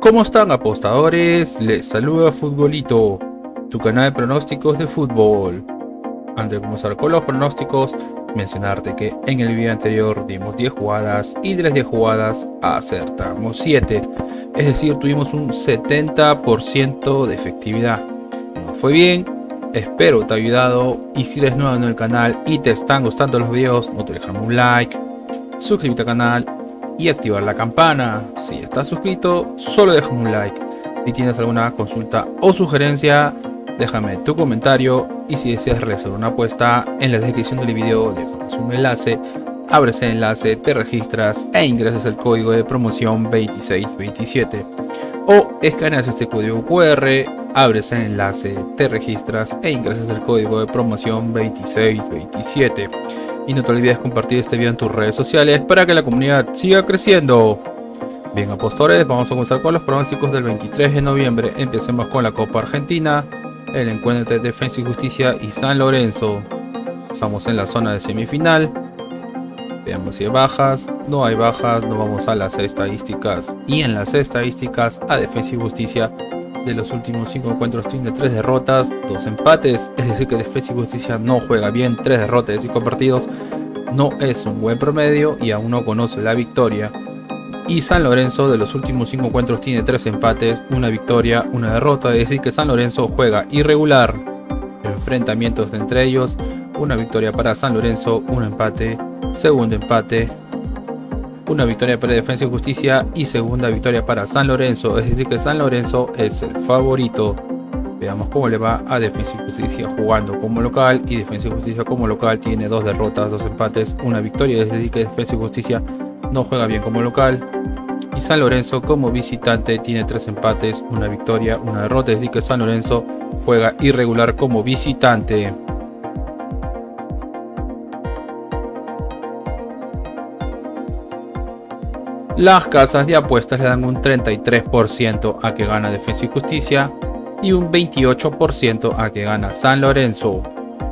¿Cómo están, apostadores? Les saluda Futbolito, tu canal de pronósticos de fútbol. Antes de comenzar con los pronósticos, mencionarte que en el video anterior dimos 10 jugadas y de las 10 jugadas acertamos 7. Es decir, tuvimos un 70% de efectividad. Nos fue bien, espero te haya ayudado, y si eres nuevo en el canal y te están gustando los videos, no te dejes un like, suscríbete al canal y activar la campana. Si estás suscrito, solo déjame un like. Si tienes alguna consulta o sugerencia, déjame tu comentario, y si deseas realizar una apuesta, en la descripción del video dejamos un enlace. Abres el enlace, te registras e ingresas el código de promoción 2627, o escaneas este código QR, abres el enlace, te registras e ingresas el código de promoción 2627. Y no te olvides compartir este video en tus redes sociales para que la comunidad siga creciendo. Bien, apostadores, vamos a comenzar con los pronósticos del 23 de noviembre. Empecemos con la Copa Argentina, el encuentro entre Defensa y Justicia y San Lorenzo. Estamos en la zona de semifinal. Veamos si hay bajas. No hay bajas, nos vamos a las estadísticas. Y en las estadísticas, a Defensa y Justicia, de los últimos 5 encuentros tiene 3 derrotas, 2 empates, es decir que Defensa y Justicia no juega bien. 3 derrotas de 5 partidos no es un buen promedio y aún no conoce la victoria. Y San Lorenzo, de los últimos 5 encuentros tiene 3 empates, 1 victoria, 1 derrota, es decir que San Lorenzo juega irregular. Enfrentamientos entre ellos: 1 victoria para San Lorenzo, 1 empate, segundo empate, 1 victoria para Defensa y Justicia y segunda victoria para San Lorenzo, es decir que San Lorenzo es el favorito. Veamos cómo le va a Defensa y Justicia jugando como local, y Defensa y Justicia como local tiene 2 derrotas, 2 empates, 1 victoria, es decir que Defensa y Justicia no juega bien como local. Y San Lorenzo como visitante tiene 3 empates, 1 victoria, 1 derrota, es decir que San Lorenzo juega irregular como visitante. Las casas de apuestas le dan un 33% a que gana Defensa y Justicia y un 28% a que gana San Lorenzo.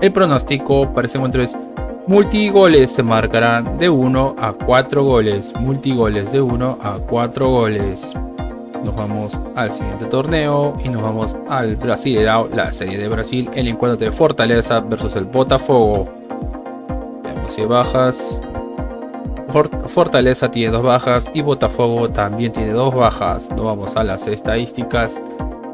El pronóstico para ese encuentro es: multigoles se marcarán de 1 a 4 goles. Multigoles de 1 a 4 goles. Nos vamos al siguiente torneo y nos vamos al Brasileirão, la Serie de Brasil, el encuentro de Fortaleza versus el Botafogo. Veamos si hay bajas. Fortaleza tiene 2 bajas y Botafogo también tiene 2 bajas. Nos vamos a las estadísticas,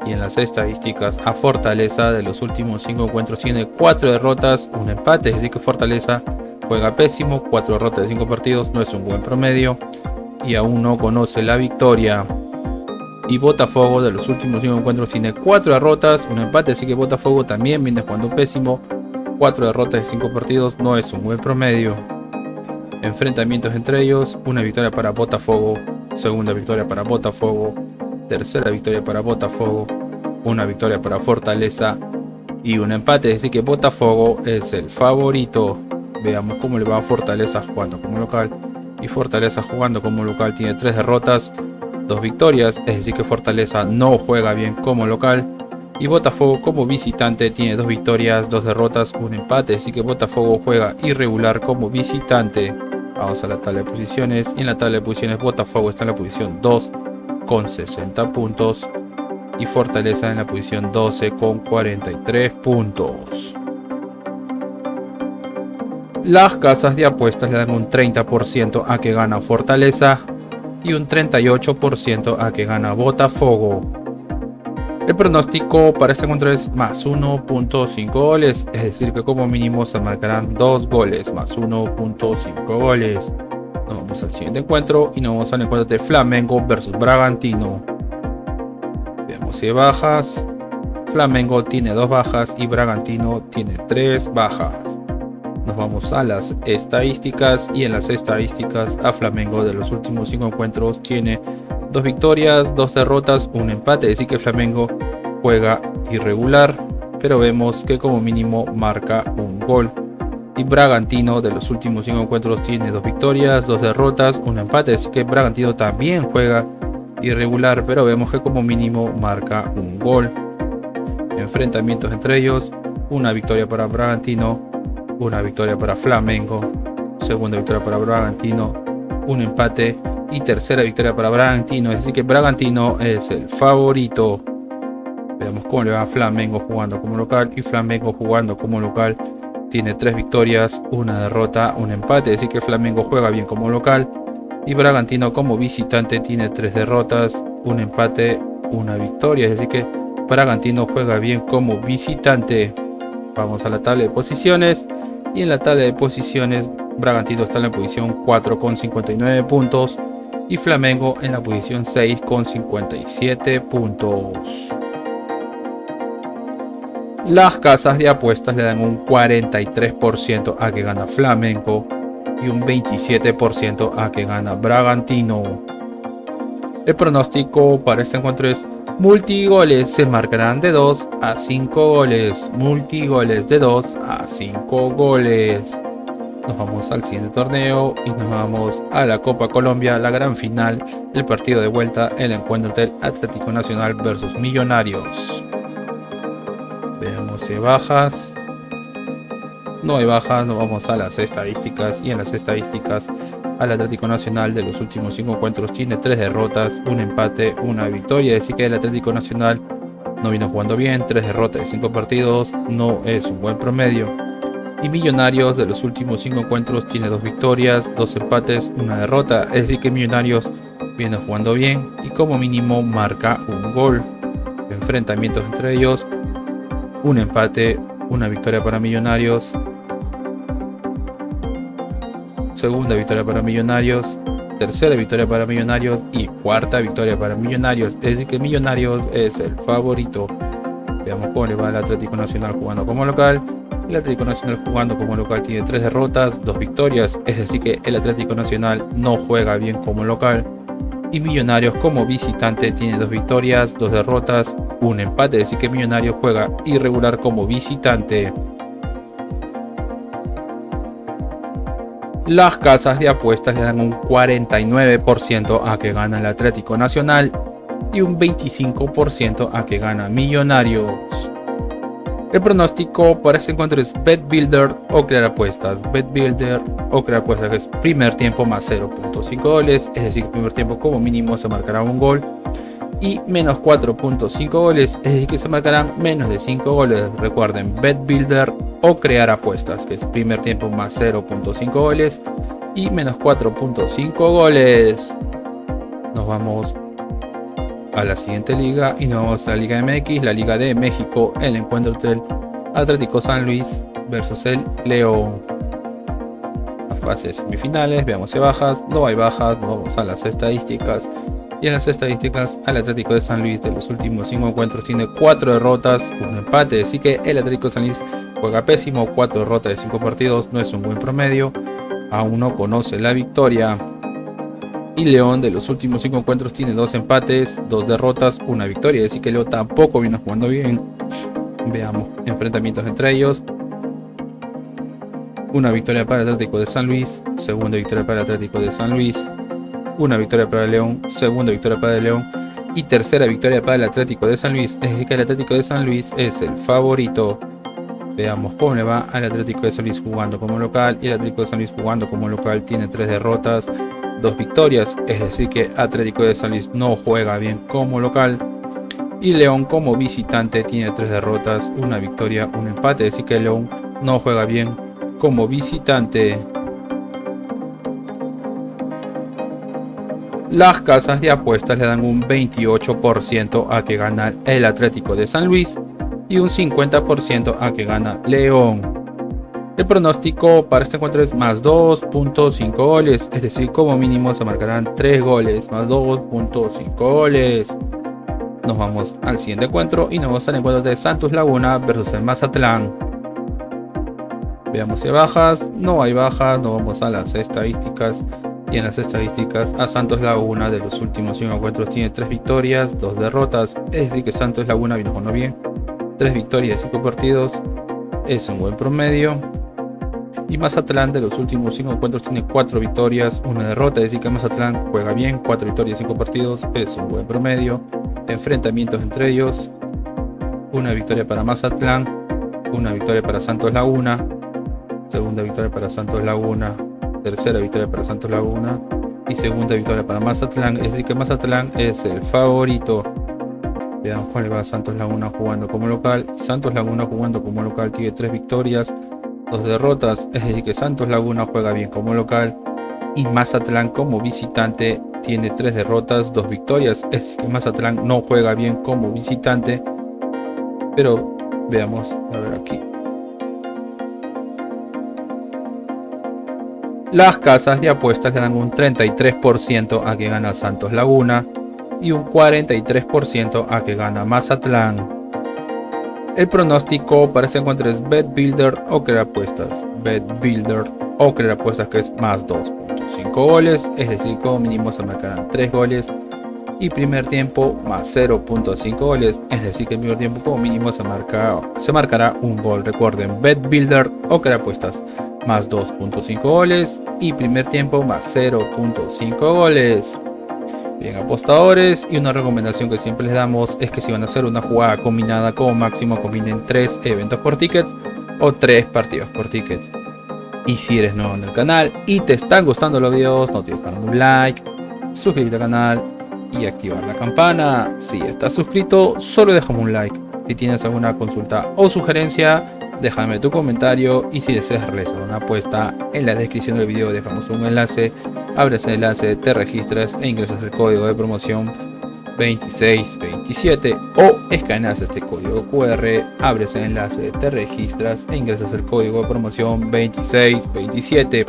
y en las estadísticas, a Fortaleza, de los últimos 5 encuentros tiene 4 derrotas, 1 empate, es decir que Fortaleza juega pésimo. 4 derrotas de 5 partidos no es un buen promedio y aún no conoce la victoria. Y Botafogo, de los últimos 5 encuentros tiene 4 derrotas, 1 empate, así que Botafogo también viene jugando pésimo. 4 derrotas de 5 partidos no es un buen promedio. Enfrentamientos entre ellos: 1 victoria para Botafogo, segunda victoria para Botafogo, tercera victoria para Botafogo, 1 victoria para Fortaleza y 1 empate, es decir que Botafogo es el favorito. Veamos cómo le va a Fortaleza jugando como local. Y Fortaleza jugando como local tiene 3 derrotas, 2 victorias, es decir que Fortaleza no juega bien como local. Y Botafogo como visitante tiene 2 victorias, 2 derrotas, 1 empate, así que Botafogo juega irregular como visitante. Vamos a la tabla de posiciones, y en la tabla de posiciones Botafogo está en la posición 2 con 60 puntos y Fortaleza en la posición 12 con 43 puntos. Las casas de apuestas le dan un 30% a que gana Fortaleza y un 38% a que gana Botafogo. El pronóstico para este encuentro es más 1.5 goles, es decir que como mínimo se marcarán 2 goles, más 1.5 goles. Nos vamos al siguiente encuentro y nos vamos al encuentro de Flamengo versus Bragantino. Veamos si hay bajas. Flamengo tiene 2 bajas y Bragantino tiene 3 bajas. Nos vamos a las estadísticas, y en las estadísticas, a Flamengo, de los últimos 5 encuentros tiene 2 victorias, 2 derrotas, 1 empate, es decir que Flamengo juega irregular, pero vemos que como mínimo marca 1 gol. Y Bragantino, de los últimos 5 encuentros tiene 2 victorias, 2 derrotas, 1 empate, es decir que Bragantino también juega irregular, pero vemos que como mínimo marca 1 gol. Enfrentamientos entre ellos: 1 victoria para Bragantino, 1 victoria para Flamengo, segunda victoria para Bragantino, 1 empate y tercera victoria para Bragantino, es decir que Bragantino es el favorito. Veamos cómo le va a Flamengo jugando como local, y Flamengo jugando como local tiene 3 victorias, una derrota, un empate, es decir que Flamengo juega bien como local, y Bragantino como visitante tiene 3 derrotas, un empate, una victoria, es decir que Bragantino juega bien como visitante. Vamos a la tabla de posiciones, y en la tabla de posiciones Bragantino está en la posición 4 con 59 puntos y Flamengo en la posición 6 con 57 puntos. Las casas de apuestas le dan un 43% a que gana Flamengo y un 27% a que gana Bragantino. El pronóstico para este encuentro es multigoles, se marcarán de 2 a 5 goles, multigoles de 2 a 5 goles. Nos vamos al siguiente torneo y nos vamos a la Copa Colombia, la gran final, el partido de vuelta, el encuentro del Atlético Nacional versus Millonarios. Veamos si hay bajas. No hay bajas, nos vamos a las estadísticas, y en las estadísticas al Atlético Nacional de los últimos 5 encuentros tiene 3 derrotas, un empate, una victoria, es decir que el Atlético Nacional no vino jugando bien, 3 derrotas de 5 partidos, no es un buen promedio. Y Millonarios de los últimos 5 encuentros tiene 2 victorias, 2 empates, una derrota, es decir que Millonarios viene jugando bien y como mínimo marca un gol. Enfrentamientos entre ellos, un empate, una victoria para Millonarios, segunda victoria para Millonarios, tercera victoria para Millonarios y cuarta victoria para Millonarios, es decir que Millonarios es el favorito. Veamos cómo le va al Atlético Nacional jugando como local. El Atlético Nacional jugando como local tiene 3 derrotas, 2 victorias, es decir que el Atlético Nacional no juega bien como local. Y Millonarios como visitante tiene 2 victorias, 2 derrotas, un empate, es decir que Millonarios juega irregular como visitante. Las casas de apuestas le dan un 49% a que gana el Atlético Nacional y un 25% a que gana Millonarios. El pronóstico para este encuentro es BetBuilder o crear apuestas. BetBuilder o crear apuestas, que es primer tiempo más 0.5 goles, es decir, primer tiempo como mínimo se marcará un gol, y menos 4.5 goles, es decir, que se marcarán menos de 5 goles. Recuerden, BetBuilder o crear apuestas, que es primer tiempo más 0.5 goles y menos 4.5 goles. Nos vamos a la siguiente liga y nos vamos a la Liga MX, la Liga de México, el encuentro del Atlético San Luis versus el León. Las fases semifinales, veamos si hay bajas, no hay bajas, nos vamos a las estadísticas. Y en las estadísticas, al Atlético de San Luis de los últimos 5 encuentros tiene 4 derrotas, un empate, así que el Atlético de San Luis juega pésimo, 4 derrotas de 5 partidos, no es un buen promedio, aún no conoce la victoria. Y León de los últimos 5 encuentros tiene 2 empates, 2 derrotas, una victoria, es decir que León tampoco viene jugando bien. Veamos enfrentamientos entre ellos. Una victoria para el Atlético de San Luis, segunda victoria para el Atlético de San Luis, una victoria para el León, segunda victoria para el León y tercera victoria para el Atlético de San Luis, es decir que el Atlético de San Luis es el favorito. Veamos cómo le va al Atlético de San Luis jugando como local, y el Atlético de San Luis jugando como local tiene 3 derrotas, 2 victorias, es decir que Atlético de San Luis no juega bien como local. Y León como visitante tiene 3 derrotas, una victoria, un empate, es decir que León no juega bien como visitante. Las casas de apuestas le dan un 28% a que gana el Atlético de San Luis y un 50% a que gana León. El pronóstico para este encuentro es más 2.5 goles, es decir, como mínimo se marcarán 3 goles, más 2.5 goles. Nos vamos al siguiente encuentro y nos vamos al encuentro de Santos Laguna versus el Mazatlán. Veamos si hay bajas, no hay bajas, nos vamos a las estadísticas. Y en las estadísticas, a Santos Laguna de los últimos 5 encuentros tiene 3 victorias, 2 derrotas, es decir que Santos Laguna vino jugando bien, 3 victorias de 5 partidos, es un buen promedio. Y Mazatlán de los últimos 5 encuentros tiene 4 victorias, 1 derrota, es decir que Mazatlán juega bien, 4 victorias de 5 partidos, es un buen promedio. Enfrentamientos entre ellos, una victoria para Mazatlán, una victoria para Santos Laguna, segunda victoria para Santos Laguna, tercera victoria para Santos Laguna y segunda victoria para Mazatlán, es decir que Mazatlán es el favorito. Veamos cuál va Santos Laguna jugando como local. Santos Laguna jugando como local tiene 3 victorias, 2 derrotas, es decir que Santos Laguna juega bien como local, y Mazatlán como visitante tiene 3 derrotas, 2 victorias, es decir que Mazatlán no juega bien como visitante. Pero veamos, a ver aquí. Las casas de apuestas le dan un 33% a que gana Santos Laguna y un 43% a que gana Mazatlán. El pronóstico para este encuentro es BetBuilder o crear apuestas. BetBuilder o crear apuestas, que es más 2.5 goles, es decir, como mínimo se marcarán 3 goles. Y primer tiempo más 0.5 goles, es decir que el primer tiempo como mínimo se marcará un gol. Recuerden, BetBuilder o crear apuestas más 2.5 goles y primer tiempo más 0.5 goles. Bien, apostadores, y una recomendación que siempre les damos es que si van a hacer una jugada combinada, como máximo combinen 3 eventos por tickets o 3 partidos por tickets. Y si eres nuevo en el canal y te están gustando los videos, no te olvides dejar un like, suscribirte al canal y activar la campana. Si estás suscrito, solo déjame un like. Si tienes alguna consulta o sugerencia, déjame tu comentario, y si deseas realizar una apuesta, en la descripción del video dejamos un enlace. Abres el enlace, te registras e ingresas el código de promoción 2627 o escaneas este código QR, abres el enlace, te registras e ingresas el código de promoción 2627.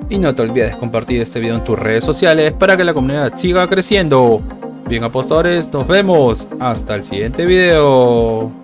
Y no te olvides compartir este video en tus redes sociales para que la comunidad siga creciendo. Bien, apostadores, nos vemos hasta el siguiente video.